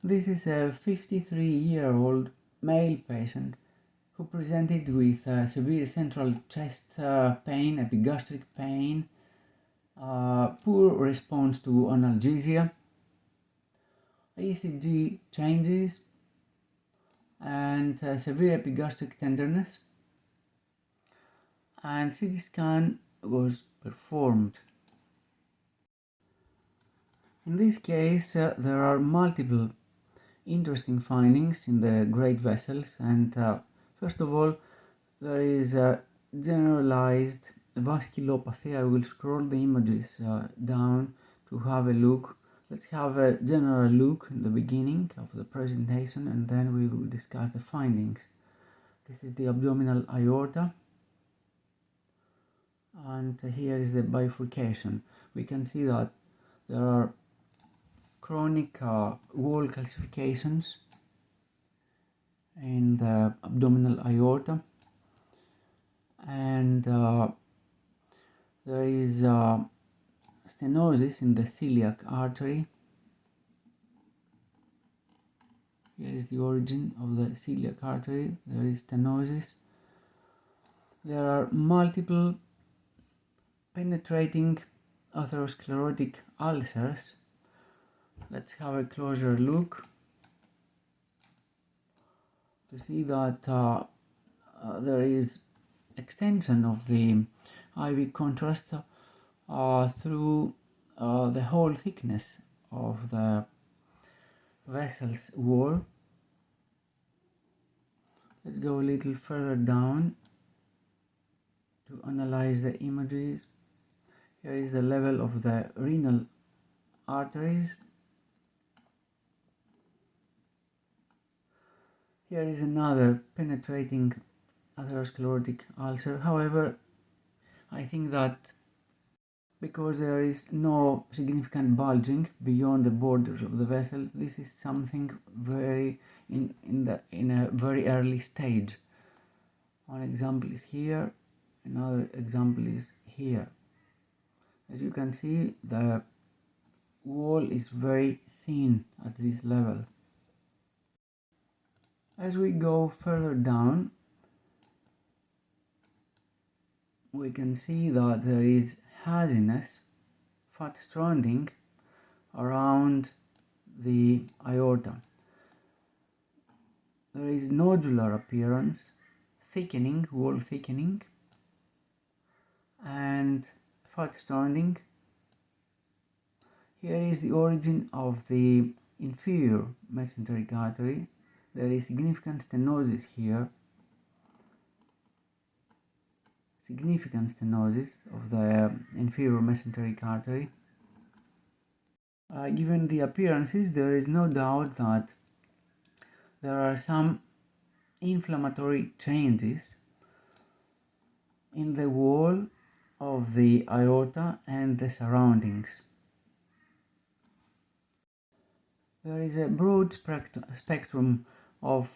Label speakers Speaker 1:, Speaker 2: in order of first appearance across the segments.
Speaker 1: This is a 53-year-old male patient who presented with severe central chest pain, epigastric pain, poor response to analgesia, ECG changes, and severe epigastric tenderness, and CT scan was performed. In this case, there are multiple interesting findings in the great vessels, and first of all, there is a generalized vasculopathy. I will scroll the images down to have a look. Let's have a general look in the beginning of the presentation, and then we will discuss the findings. This is the abdominal aorta, and here is the bifurcation. We can see that there are chronic wall calcifications in the abdominal aorta, and there is stenosis in the celiac artery. Here is the origin of the celiac artery. There is stenosis. There are multiple penetrating atherosclerotic ulcers. Let's have a closer look to see that there is extension of the IV contrast through the whole thickness of the vessel's wall. Let's go a little further down to analyze the images. Here is the level of the renal arteries. Here is another penetrating atherosclerotic ulcer. However, I think that because there is no significant bulging beyond the borders of the vessel, this is something very in a very early stage. One example is here, another example is here. As you can see, the wall is very thin at this level. As we go further down, we can see that there is haziness, fat stranding around the aorta. There is nodular appearance, thickening, wall thickening, and fat stranding. Here is the origin of the inferior mesenteric artery. There is significant stenosis here, significant stenosis of the inferior mesenteric artery. Given the appearances, there is no doubt that there are some inflammatory changes in the wall of the aorta and the surroundings. There is a broad spectrum of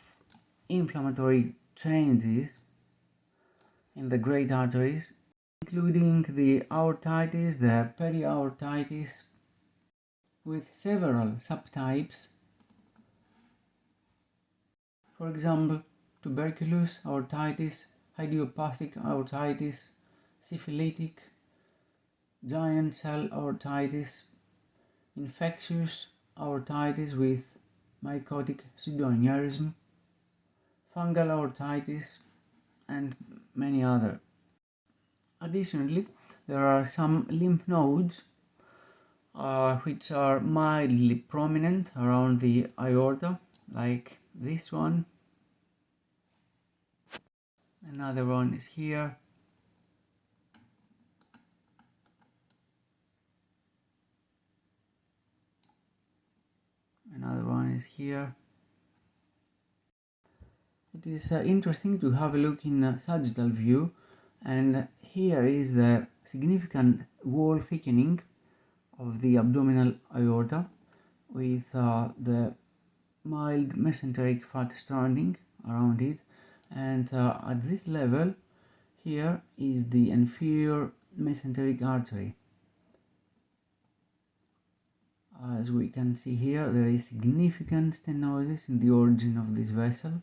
Speaker 1: inflammatory changes in the great arteries, including the aortitis, the periaortitis, with several subtypes. For example, tuberculous aortitis, idiopathic aortitis, syphilitic, giant cell aortitis, infectious aortitis with mycotic pseudoaneurysm, fungal aortitis, and many other. Additionally, there are some lymph nodes which are mildly prominent around the aorta, like this one. Another one is here. Another one is here. It is interesting to have a look in a sagittal view, and here is the significant wall thickening of the abdominal aorta with the mild mesenteric fat stranding around it, and at this level here is the inferior mesenteric artery. As we can see here, there is significant stenosis in the origin of this vessel,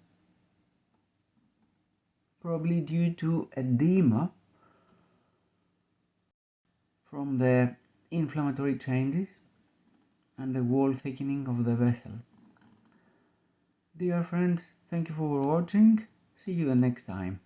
Speaker 1: probably due to edema from the inflammatory changes and the wall thickening of the vessel. Dear friends, thank you for watching. See you the next time.